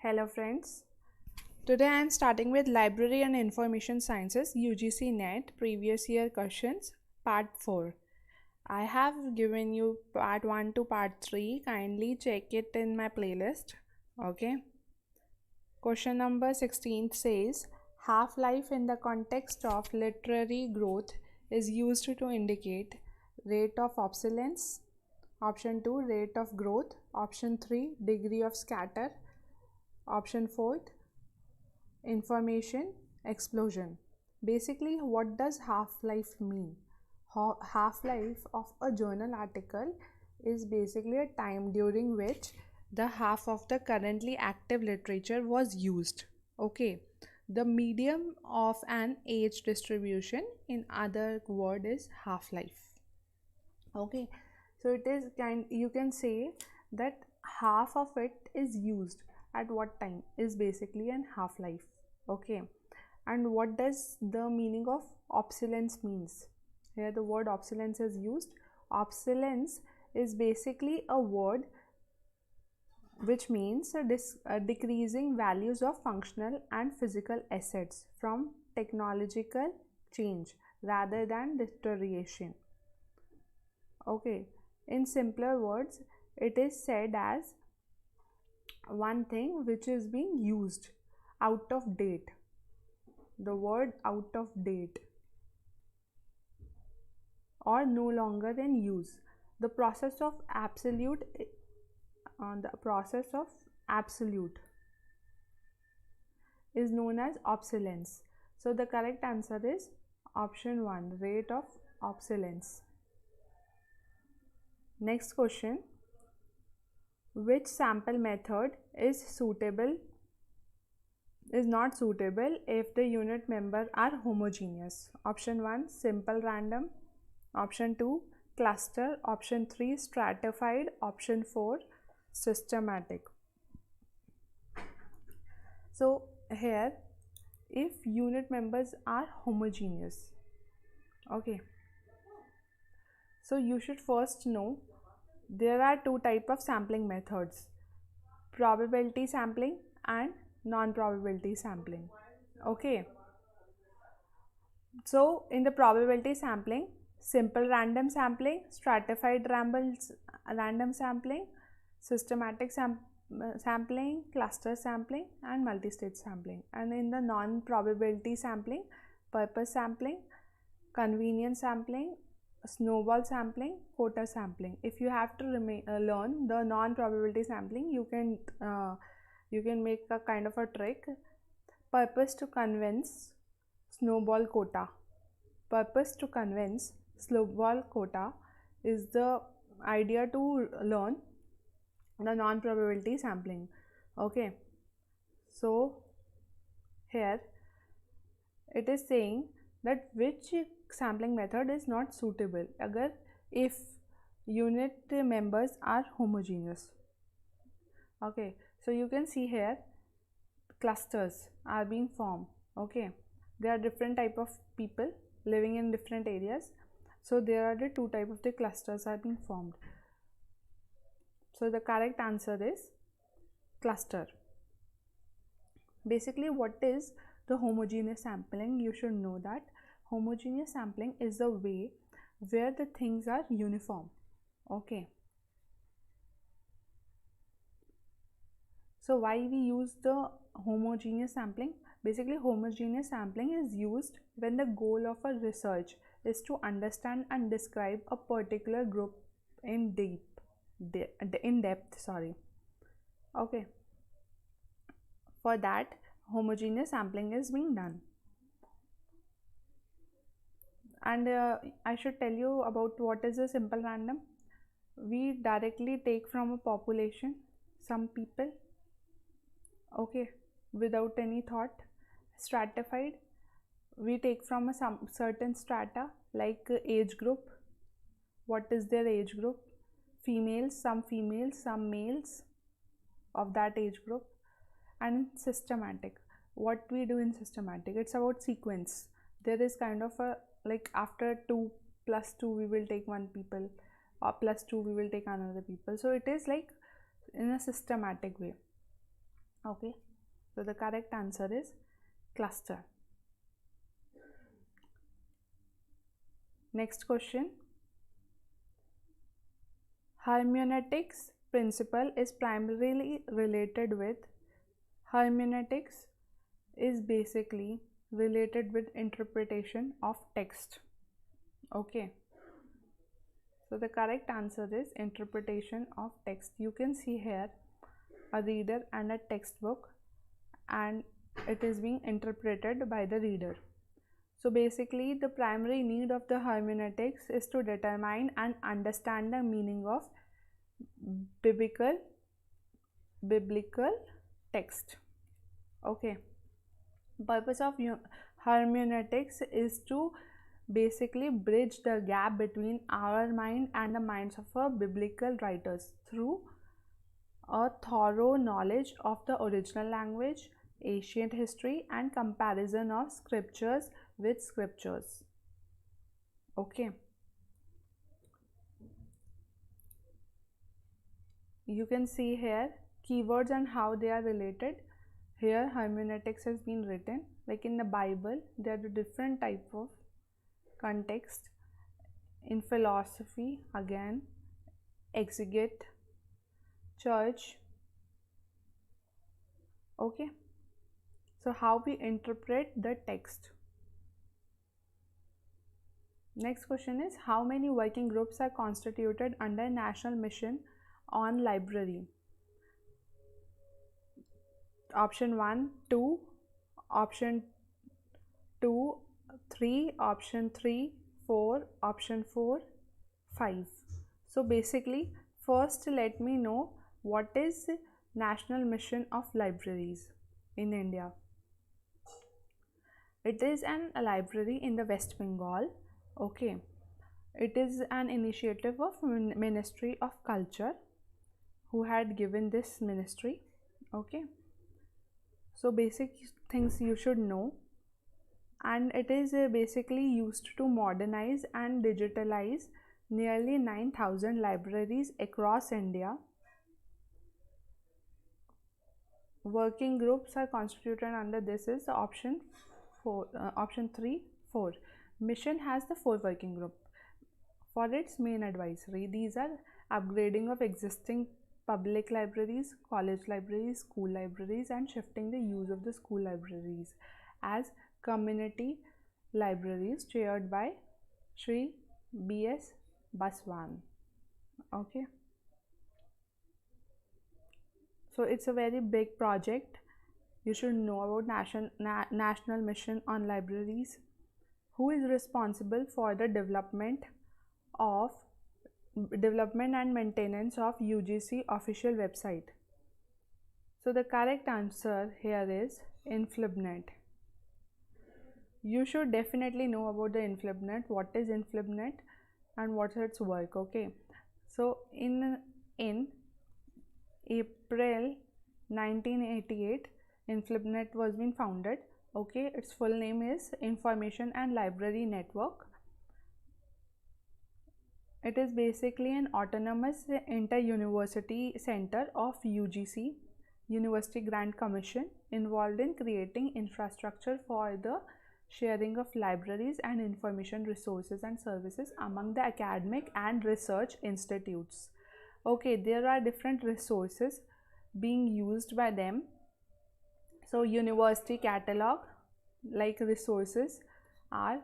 Hello friends. Today I am starting with Library and Information Sciences UGC NET previous year questions part 4. I have given you part 1 to part 3. Kindly check it in my playlist. Okay. Question number 16 says half-life in the context of literary growth is used to indicate rate of obsolescence. Option 2 rate of growth. Option 3 degree of scatter. Option 4 information explosion. Basically, what does half-life mean? Half-life of a journal article is basically a time during which the half of the currently active literature was used. Okay, the medium of an age distribution, in other word, is half-life. Okay, so it is you can say that half of it is used at what time is basically an half-life. Okay, and what does the meaning of obsolescence means? Here the word obsolescence is used. Obsolescence is basically a word which means a decreasing values of functional and physical assets from technological change rather than deterioration. Okay, in simpler words, it is said as one thing which is being used out of date. The word out of date or no longer in use. The process of absolute is known as obsolescence. So the correct answer is option 1, rate of obsolescence. Next question, which sample method is not suitable if the unit members are homogeneous? Option 1 simple random, option 2 cluster, option 3 stratified, option 4 systematic. So here, if unit members are homogeneous, okay, so you should first know there are two types of sampling methods: probability sampling and non-probability sampling. Okay, so in the probability sampling, simple random sampling, stratified random sampling, systematic sampling, cluster sampling, and multi-stage sampling. And in the non-probability sampling, purpose sampling, convenience sampling, snowball sampling, quota sampling. If you have to learn the non-probability sampling, you can make a kind of a trick. Purpose to convince, snowball quota. Purpose to convince, snowball quota is the idea to learn the non-probability sampling. Okay, so here it is saying that which sampling method is not suitable if unit members are homogeneous. Okay, so you can see here clusters are being formed. Okay, there are different type of people living in different areas, so there are the two type of the clusters are being formed. So the correct answer is cluster. Basically, what is the homogeneous sampling? You should know that homogeneous sampling is the way where the things are uniform. Okay, so why we use the homogeneous sampling? Basically, homogeneous sampling is used when the goal of a research is to understand and describe a particular group in depth. Sorry. Okay, for that homogeneous sampling is being done. And I should tell you about what is a simple random. We directly take from a population some people, okay, without any thought. Stratified, we take from a certain strata like age group. What is their age group? Females, some males of that age group. And systematic, what we do in systematic, it's about sequence. There is kind of a, like, after 2 plus 2 we will take one people, or plus 2 we will take another people. So it is like in a systematic way. Okay, so the correct answer is cluster. Next question. Hermeneutics principle is primarily related with. Hermeneutics is basically related with interpretation of text. Okay, so the correct answer is interpretation of text. You can see here a reader and a textbook, and it is being interpreted by the reader. So basically the primary need of the hermeneutics is to determine and understand the meaning of biblical text. Okay, purpose of hermeneutics is to basically bridge the gap between our mind and the minds of our biblical writers through a thorough knowledge of the original language, ancient history, and comparison of scriptures with scriptures. Okay, you can see here keywords and how they are related. Here hermeneutics has been written, like in the Bible there are different type of context. In philosophy again, exegete, church. Okay, so how we interpret the text. Next question is, how many working groups are constituted under National Mission on Library? Option 1, 2, option 2, 3, option 3, 4, option 4, 5. So basically, first let me know what is National Mission of Libraries in India. It is a library in the West Bengal. Okay, it is an initiative of Ministry of Culture who had given this ministry. Okay, so basic things you should know, and it is basically used to modernize and digitalize nearly 9,000 libraries across India. Working groups are constituted under this is option 3, 4. Mission has the 4 working group. For its main advisory, these are upgrading of existing public libraries, college libraries, school libraries, and shifting the use of the school libraries as community libraries chaired by Sri B.S. Baswan. Okay, so it's a very big project. You should know about National Mission on Libraries. Who is responsible for the development and maintenance of UGC official website? So the correct answer here is InflibNet. You should definitely know about the InflibNet, what is InflibNet and what's its work. Okay, so in April 1988, InflibNet was been founded. Okay, its full name is Information and Library Network. It is basically an autonomous inter-university center of UGC, University Grant Commission, involved in creating infrastructure for the sharing of libraries and information resources and services among the academic and research institutes. Okay, there are different resources being used by them. So university catalog, like resources are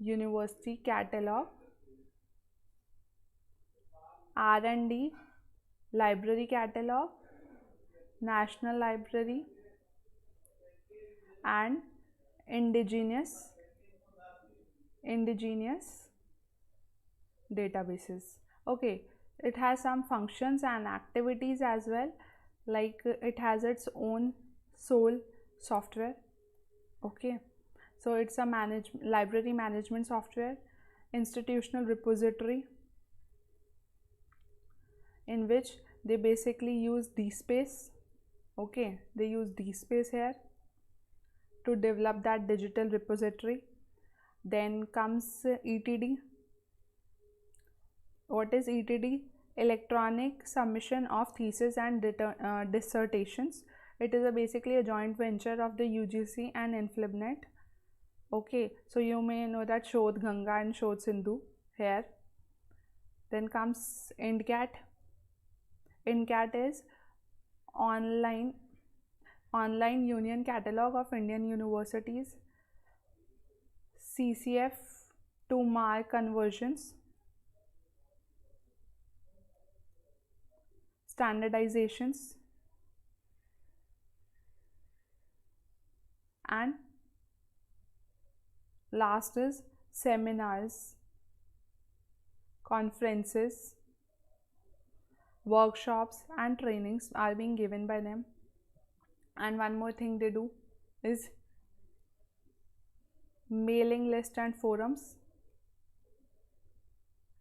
university catalog, R&D, library catalog, national library, and indigenous databases. Okay, it has some functions and activities as well, like it has its own sole software. Okay, so it's a library management software, institutional repository, in which they basically use DSpace. Okay, they use DSpace here to develop that digital repository. Then comes ETD. What is ETD? Electronic submission of thesis and dissertations. It is basically a joint venture of the UGC and InflibNet. Okay, so you may know that Shodh Ganga and Shodh Sindhu here. Then comes INDCAT. INDCAT is online union catalog of Indian universities. CCF to mark conversions, standardizations, and last is seminars, conferences, workshops and trainings are being given by them. And one more thing they do is mailing list and forums.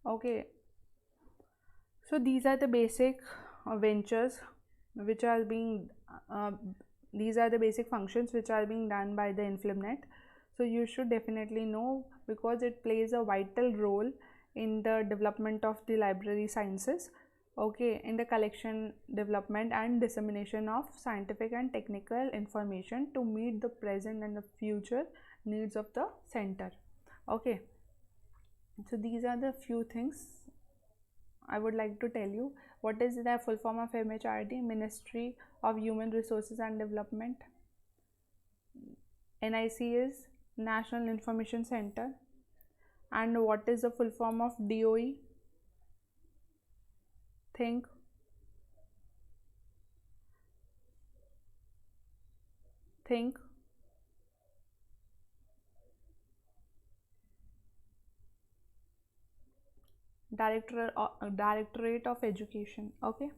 Okay, so these are the basic ventures which are being these are the basic functions which are being done by the InflibNet. So you should definitely know, because it plays a vital role in the development of the library sciences. Okay, in the collection, development and dissemination of scientific and technical information to meet the present and the future needs of the center. Okay, so these are the few things I would like to tell you. What is the full form of MHRD? Ministry of Human Resources and Development. NIC is National Information Center. And what is the full form of DOE? Think. Directorate of Education. Okay,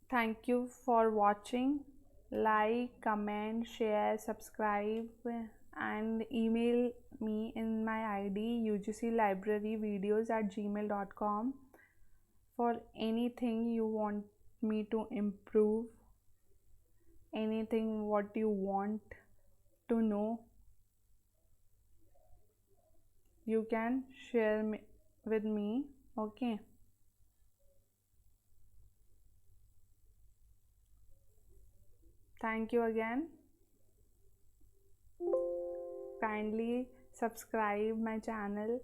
thank you for watching. Like, comment, share, subscribe, and email me in my ID ugclibraryvideos@gmail.com for anything you want me to improve, anything what you want to know. You can share with me. Okay, thank you again. Kindly subscribe my channel